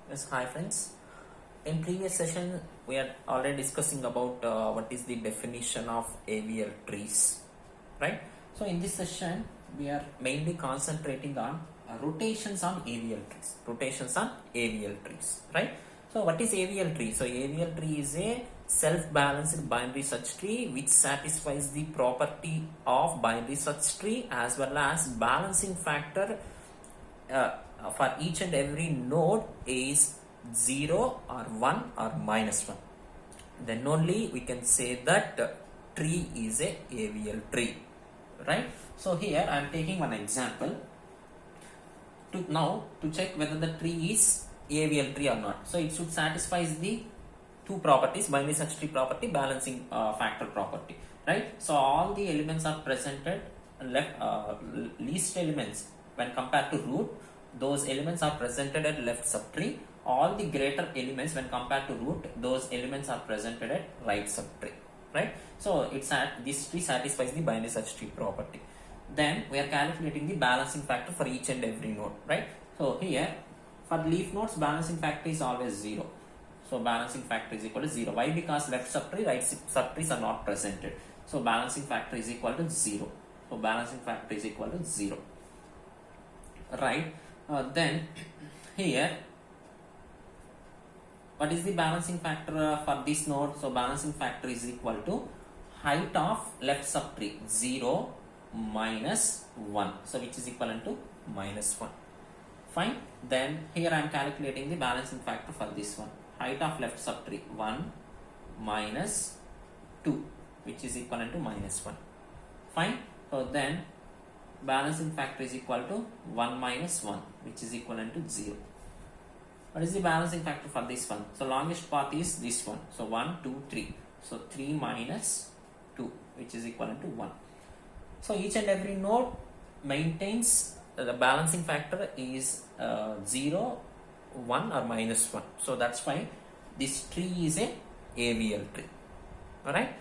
Yes, hi friends. In previous session, we are already discussing about what is the definition of avial trees, right? So in this session, we are mainly concentrating on rotations on avial trees. Rotations on avial trees, right? So what is avial tree? So avial tree is a self-balanced binary search tree which satisfies the property of binary search tree as well as balancing factor uh, for each and every node is 0 or 1 or minus 1. Then only we can say that tree is a avial tree, right? So here I am taking one example to check whether the tree is avial tree or not. So it should satisfy the two properties: binary search tree property, balancing factor property, right? So all the elements are presented left, least elements when compared to root, those elements are presented at left subtree. All the greater elements when compared to root, those elements are presented at right subtree, right? So it's at this tree satisfies the binary search tree property. Then we are calculating the balancing factor for each and every node, right? So here for leaf nodes, balancing factor is always 0. So balancing factor is equal to 0. Why? Because left subtree, right subtrees are not presented. So balancing factor is equal to 0. So balancing factor is equal to 0. Right. Then here, what is the balancing factor for this node? So balancing factor is equal to height of left subtree 0 minus 1. So which is equivalent to minus 1. Fine. Then here I am calculating the balancing factor for this one. Height of left subtree 1 minus 2, which is equivalent to minus 1. Fine. So then balancing factor is equal to 1 minus 1, which is equivalent to 0. What is the balancing factor for this one? So longest path is this one. So 1, 2, 3. So 3 minus 2, which is equivalent to 1. So each and every node maintains the balancing factor is 0, 1 or minus 1. So that's why this tree is a avial tree. Alright.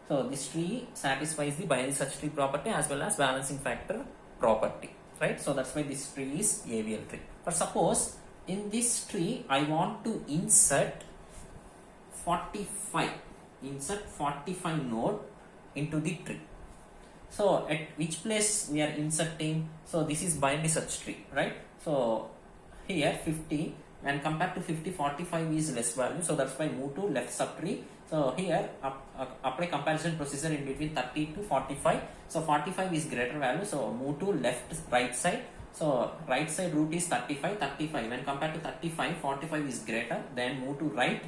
So this tree satisfies the binary search tree property as well as balancing factor property. Right. So that's why this tree is avial tree. But suppose in this tree I want to insert 45 node into the tree. So at which place we are inserting? So this is binary search tree, right? So here 50 when compared to 50, 45 is less value. So that's why move to left subtree. So here apply comparison procedure in between 30 to 45. So 45 is greater value. So move to left right side. So right side root is 35. When compared to 35, 45 is greater. Then move to right.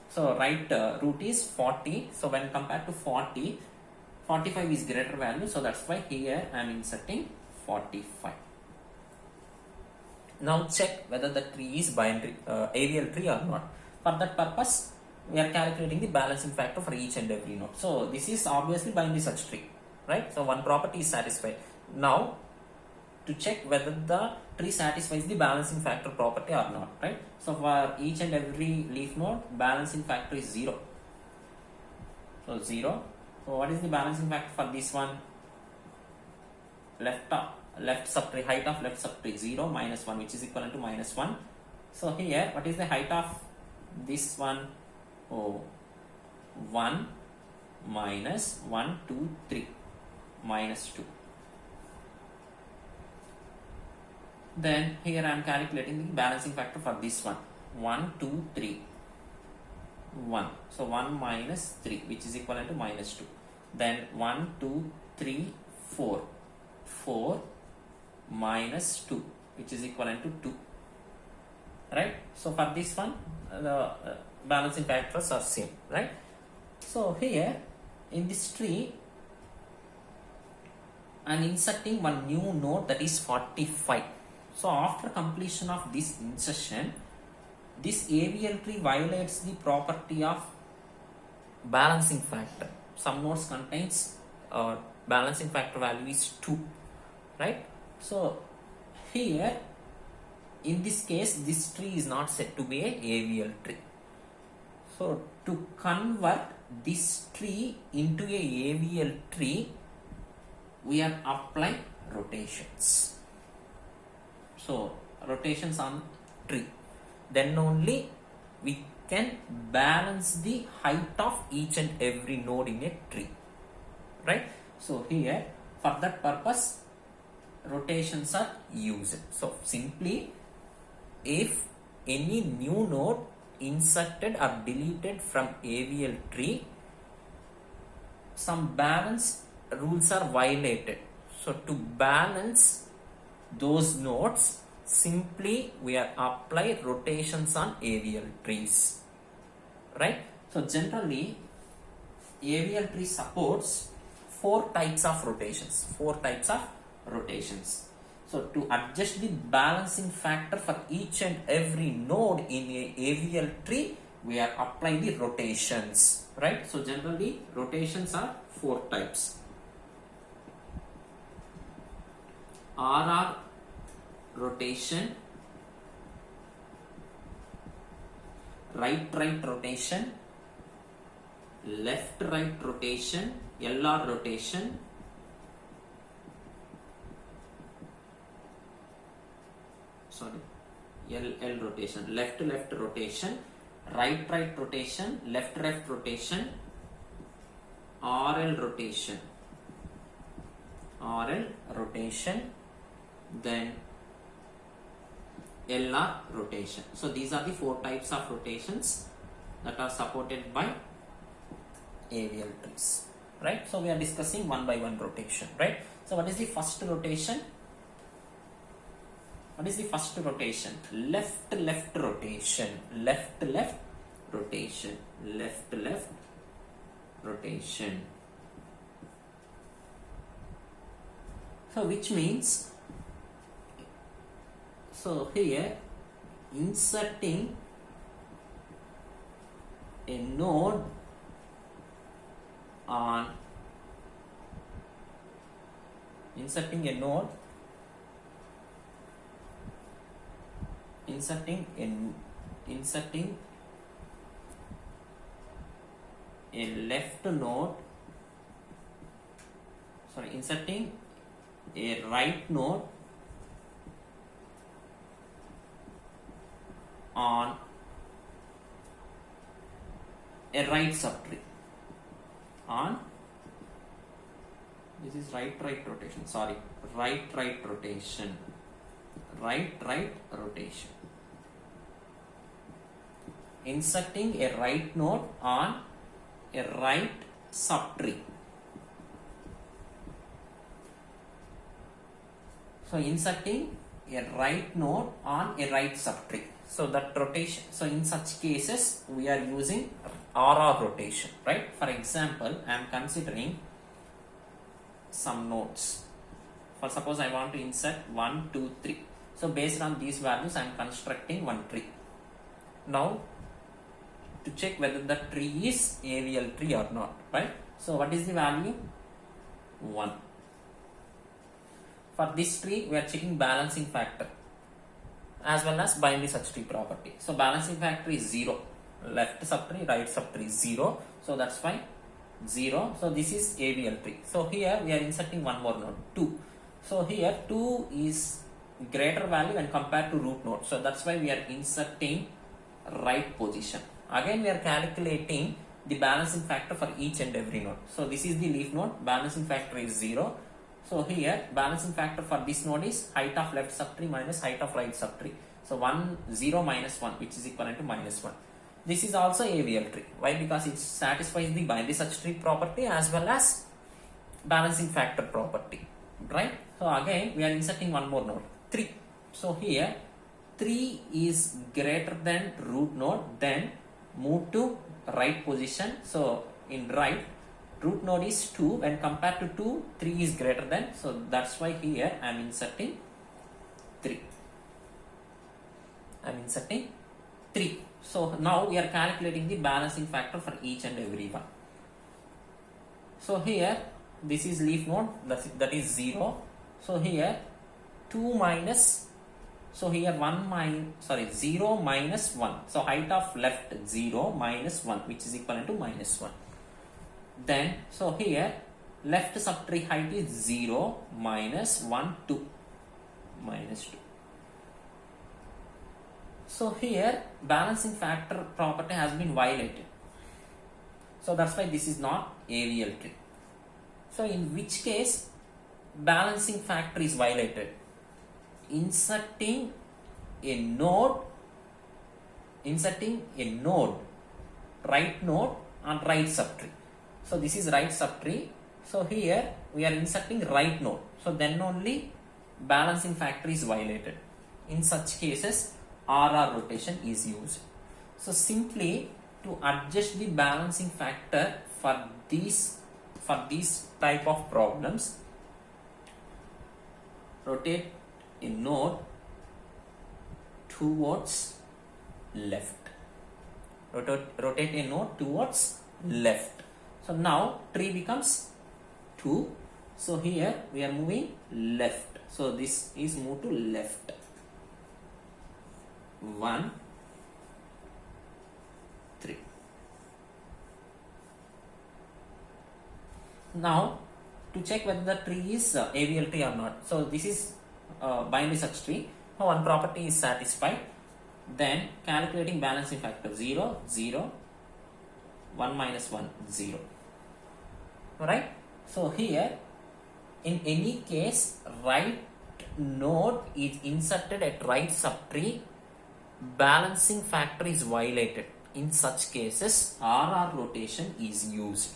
So right root is 40. So when compared to 40, 45 is greater value. So that's why here I am inserting 45. Now check whether the tree is binary avial tree or not. For that purpose, we are calculating the balancing factor for each and every node. So this is obviously binary search tree, right? So one property is satisfied. Now to check whether the tree satisfies the balancing factor property or not, right? So for each and every leaf node, balancing factor is 0. So 0. So what is the balancing factor for this one? Left subtree, height of left subtree 0 minus 1, which is equivalent to minus 1. So here what is the height of this one? 1 minus 1, 2, 3 minus 2. Then here I am calculating the balancing factor for this one. 1, 2, 3 1. So 1 minus 3, which is equivalent to minus 2. Then 1, 2, 3, 4 minus 2, which is equivalent to 2. Right. So for this one, the balancing factors are same, right? So here in this tree, I am inserting one new node, that is 45. So after completion of this insertion, this avial tree violates the property of balancing factor. Some nodes contains balancing factor value is 2, right? So here in this case, this tree is not said to be a avial tree. So to convert this tree into a avial tree, we are applying rotations. So rotations on tree. then only we can balance the height of each and every node in a tree, right? So here for that purpose rotations are used. So simply if any new node inserted or deleted from AVL tree, some balance rules are violated. So to balance those nodes, simply we are apply rotations on AVL trees, right? So generally AVL tree supports four types of rotations. So to adjust the balancing factor for each and every node in a AVL tree, we are applying the rotations, right? So generally rotations are four types. RR rotation, right rotation, left rotation, LR rotation, LL rotation, left rotation, right rotation, left rotation, RL rotation, then LR rotation. So these are the four types of rotations that are supported by AVL trees, right? So we are discussing one by one rotation, right? So what is the first rotation? Left rotation, left rotation. So which means, so here inserting a node on inserting a left node, inserting a right node on a right subtree on, this is right rotation, right rotation, inserting a right node on a right subtree. So inserting a right node on a right subtree. So that rotation, so in such cases we are using RR rotation, right? For example, I am considering some nodes. For suppose I want to insert 1, 2, 3. So based on these values I am constructing one tree. Now to check whether the tree is AVL tree or not, right? So what is the value? 1. For this tree we are checking balancing factor as well as binary search tree property. So balancing factor is 0. Left subtree, right subtree 0. So that's fine. 0. So this is AVL tree. So here we are inserting one more node, 2. So here 2 is greater value when compared to root node. So that's why we are inserting right position. Again we are calculating the balancing factor for each and every node. So this is the leaf node, balancing factor is 0. So here balancing factor for this node is height of left subtree minus height of right subtree. So 0 minus 1, which is equivalent to minus 1. This is also AVL tree. Why? Because it satisfies the binary search tree property as well as balancing factor property, right? So again we are inserting one more node, 3. So here 3 is greater than root node, then move to right position. So in right, root node is 2, when compared to 2, 3 is greater than. So that's why here I am inserting 3. So now we are calculating the balancing factor for each and every one. So here this is leaf node, that is 0. So here 2 minus, so here 0 minus 1. So height of left 0 minus 1, which is equivalent to minus 1. Then so here left subtree height is 0 minus 1, 2, minus 2. So here balancing factor property has been violated. So that's why this is not AVL tree. So in which case balancing factor is violated? Inserting a node, right node on right subtree. So this is right subtree. So here we are inserting right node. So then only balancing factor is violated. In such cases, RR rotation is used. So simply to adjust the balancing factor for these type of problems, rotate a node towards left. Rotate a node towards left. So now tree becomes 2. So here we are moving left. So this is moved to left. 1, 3. Now to check whether the tree is AVL tree or not. So this is binary search tree. Now one property is satisfied. Then calculating balancing factor 0, 0, 1 minus 1, 0. Alright. So here in any case right node is inserted at right subtree, balancing factor is violated. In such cases RR rotation is used.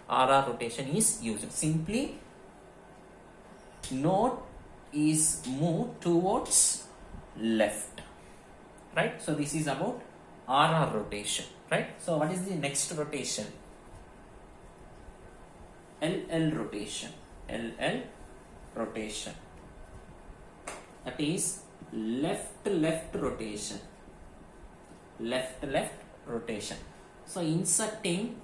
RR rotation is used. Simply node is moved towards left. Right. So this is about RR rotation. Right. So what is the next rotation? LL rotation. LL rotation. That is left rotation. Left rotation. So inserting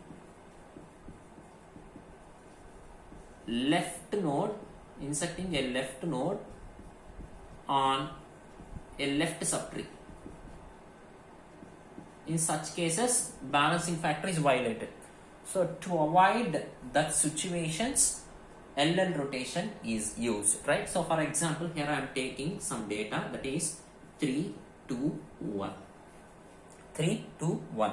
left node, inserting a left node on a left subtree. In such cases balancing factor is violated. So to avoid that situations, LL rotation is used, right? So for example, here I am taking some data, that is 3, 2, 1. 3, 2, 1.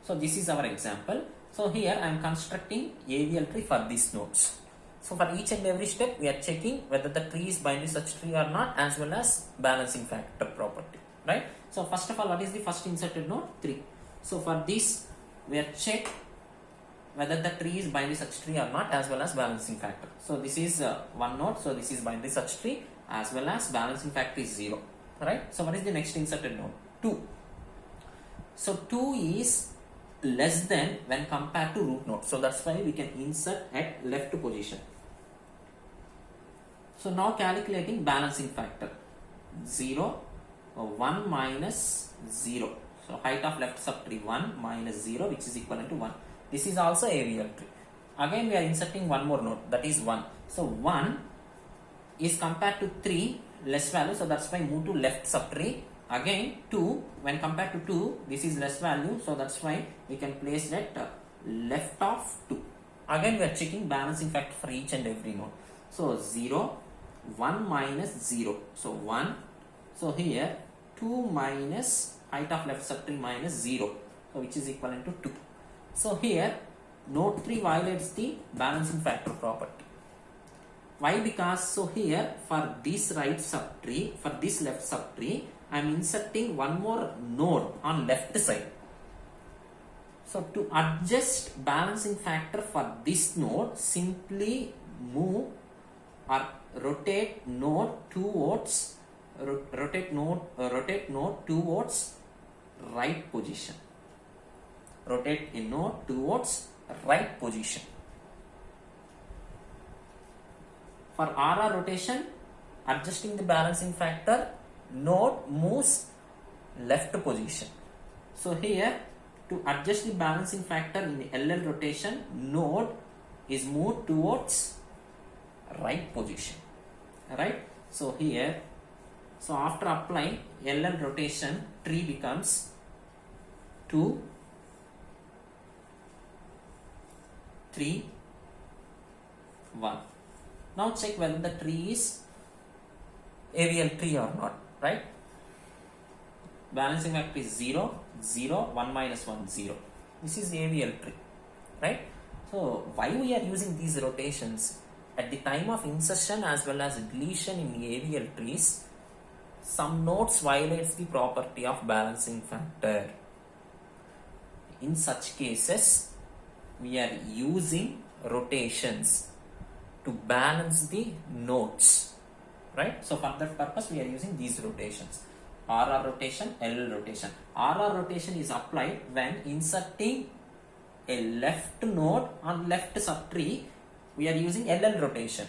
So this is our example. So here I am constructing AVL tree for these nodes. So for each and every step we are checking whether the tree is binary search tree or not, as well as balancing factor property, right? So first of all, what is the first inserted node? 3. So for this we are check whether the tree is binary search tree or not, as well as balancing factor. So this is one node, so this is binary search tree, as well as balancing factor is 0, right? So what is the next inserted node? 2. So 2 is less than when compared to root node, so that's why we can insert at left position. So now calculating balancing factor 0, 1 minus 0. So height of left subtree 1 minus 0, which is equivalent to 1. This is also AVL tree. Again we are inserting one more node, that is 1. So 1 is compared to 3 less value, so that's why move to left subtree. Again 2, when compared to 2, this is less value, so that's why we can place that left of 2. Again we are checking balancing factor for each and every node. So 0, 1 minus 0, so 1. So here 2 minus height of left subtree minus 0, so which is equivalent to 2. So here node 3 violates the balancing factor property. Why? Because so here for this right subtree, for this left subtree, I am inserting one more node on left side. So to adjust balancing factor for this node, simply move or rotate node towards towards right position. Rotate a node towards right position. For RR rotation, adjusting the balancing factor, node moves left position. So here to adjust the balancing factor in the LL rotation, node is moved towards right position, right? So here, so after applying LL rotation, tree becomes 2, 3, 1. Now check whether the tree is AVL tree or not, right? balancing factor is 0, 0, 1 minus 1, 0. This is AVL tree, right? So why we are using these rotations at the time of insertion as well as deletion in AVL trees? Some nodes violates the property of balancing factor. In such cases, we are using rotations to balance the nodes, right? So for that purpose, we are using these rotations. RR rotation, LL rotation. RR rotation is applied when inserting a left node on left subtree. We are using LL rotation.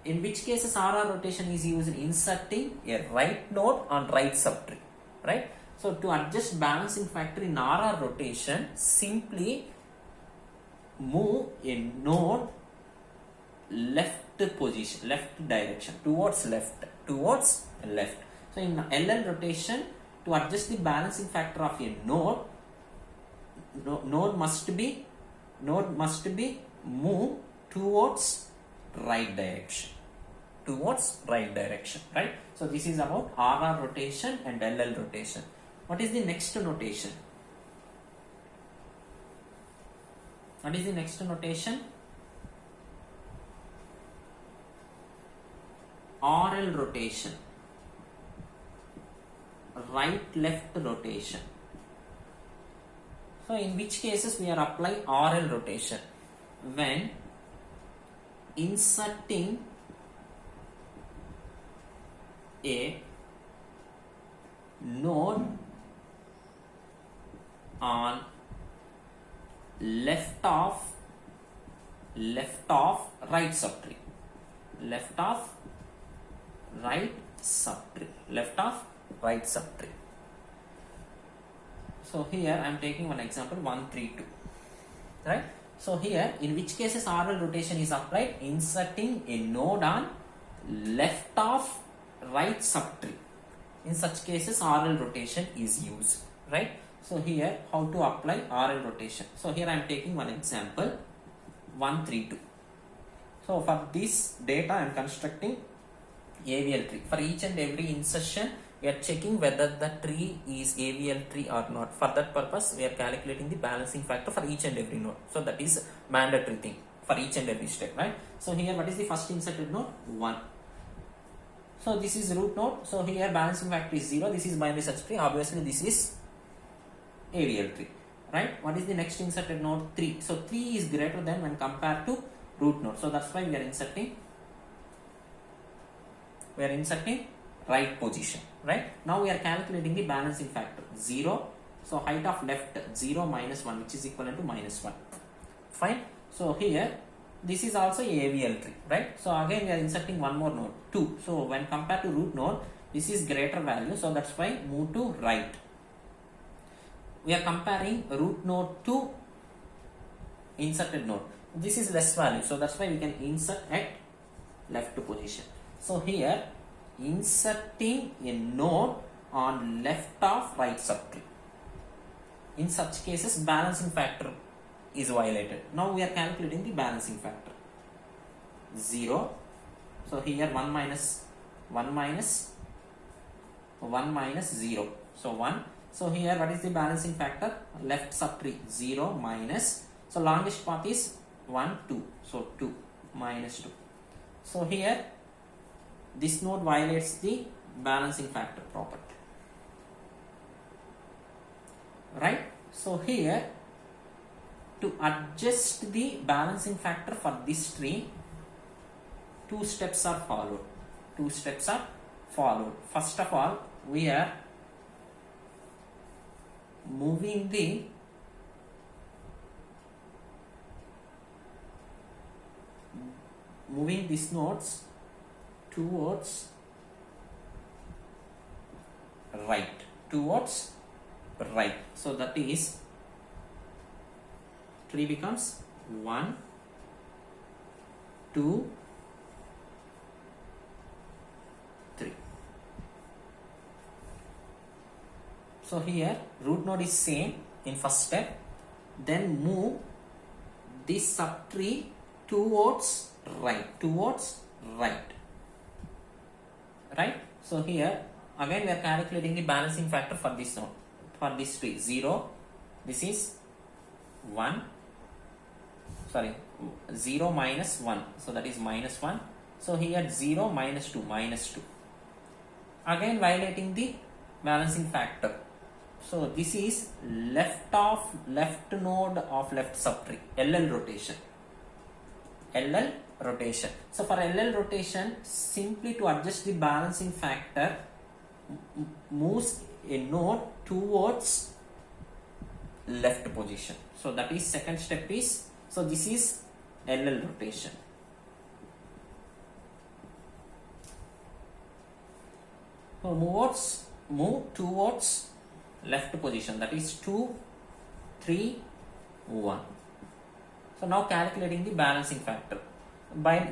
In which cases RR rotation is used inserting a right node on right subtree, right? So to adjust balancing factor in RR rotation, simply move a node left position, left direction, towards left. So in LL rotation, to adjust the balancing factor of a node, node must be moved towards right direction, right? So this is about RR rotation and LL rotation. What is the next notation? RL rotation, right left rotation. So in which cases we are applying RL rotation? When inserting a node on left of right subtree, So here I am taking one example, 132, right? So here, in which cases RL rotation is applied? Inserting a node on left of right subtree. In such cases, RL rotation is used, right? So here, how to apply RL rotation? So here I am taking one example, 132. So for this data, I am constructing AVL tree. For each and every insertion, we are checking whether the tree is AVL tree or not. For that purpose, we are calculating the balancing factor for each and every node. So that is mandatory thing for each and every step, right? So here, what is the first inserted node? 1. So this is root node. So here balancing factor is 0. This is binary search tree. Obviously, this is AVL tree, right? What is the next inserted node? 3. So 3 is greater than when compared to root node. So that's why we are inserting right position, right? Now we are calculating the balancing factor 0. So height of left 0 minus 1, which is equivalent to minus 1. Fine. So here this is also AVL tree, right? So again we are inserting one more node 2. So when compared to root node, this is greater value. So that's why move to right. We are comparing root node to inserted node. This is less value. So that's why we can insert at left position. So here inserting a node on left of right subtree. In such cases, balancing factor is violated. Now we are calculating the balancing factor 0. So here 1 minus 0. So 1. So here what is the balancing factor? Left subtree 0 minus. So longest path is 1, 2. So 2 minus 2. So here this node violates the balancing factor property, right? So here, to adjust the balancing factor for this tree, two steps are followed. First of all, we are moving these nodes towards right. So that is, tree becomes 1, 2, 3. So here root node is same in first step. Then move this subtree towards right. Right. So here again we are calculating the balancing factor for this node, for this tree. 0, this is 1, sorry, 0 minus 1, so that is minus 1. So here 0 minus 2, minus 2. Again violating the balancing factor. So this is left node of left subtree, LL rotation. LL rotation. So for LL rotation, simply to adjust the balancing factor, moves a node towards left position. So that is second step is, so this is LL rotation. So move towards left position, that is 2, 3, 1. So now calculating the balancing factor.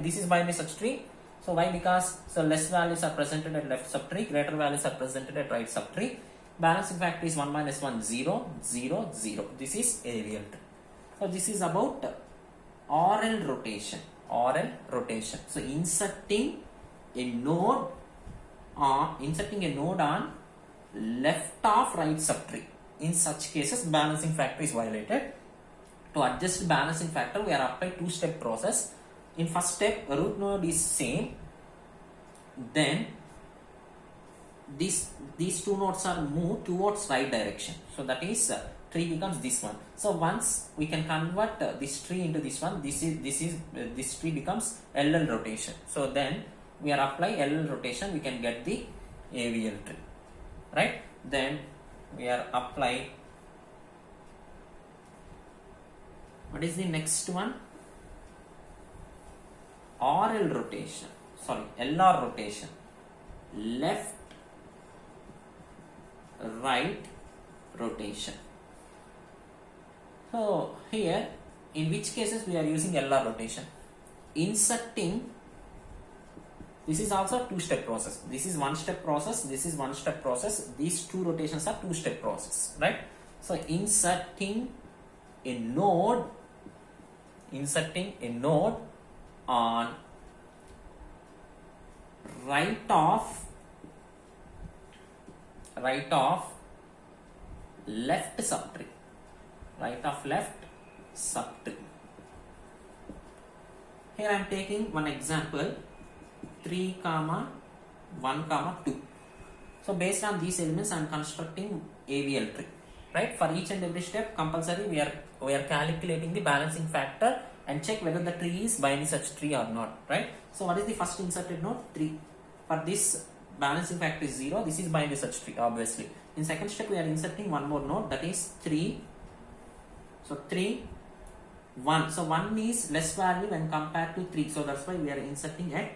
This is binary search tree. So why? Because so less values are presented at left subtree, greater values are presented at right subtree. Balancing factor is 1 minus 1, 0, 0, 0. This is aerial tree. So this is about RL rotation. RL rotation. So inserting a node on left of right subtree. In such cases, balancing factor is violated. To adjust balancing factor, we are applying two-step process. In first step, root node is same. Then these two nodes are moved towards right direction. So that is tree becomes this one. So once we can convert this tree into this one, this tree becomes LL rotation. So then we are applying LL rotation, we can get the AVL tree, right? Then we are applying, what is the next one? RL rotation, sorry, LR rotation, left right rotation. So here, in which cases we are using LR rotation? Inserting, this is also a two-step process. This is one-step process, this is one-step process. These two rotations are two-step process, right? So inserting a node on right of left subtree, right of left subtree. Here I am taking one example, 3, 1, 2. So based on these elements, I am constructing AVL tree. Right? For each and every step, compulsory we are calculating the balancing factor and check whether the tree is binary search tree or not. Right? So what is the first inserted node? 3. For this, balancing factor is 0. This is binary search tree, obviously. In second step, we are inserting one more node, that is 3. So 3, 1. So 1 is less value when compared to 3. So that's why we are inserting at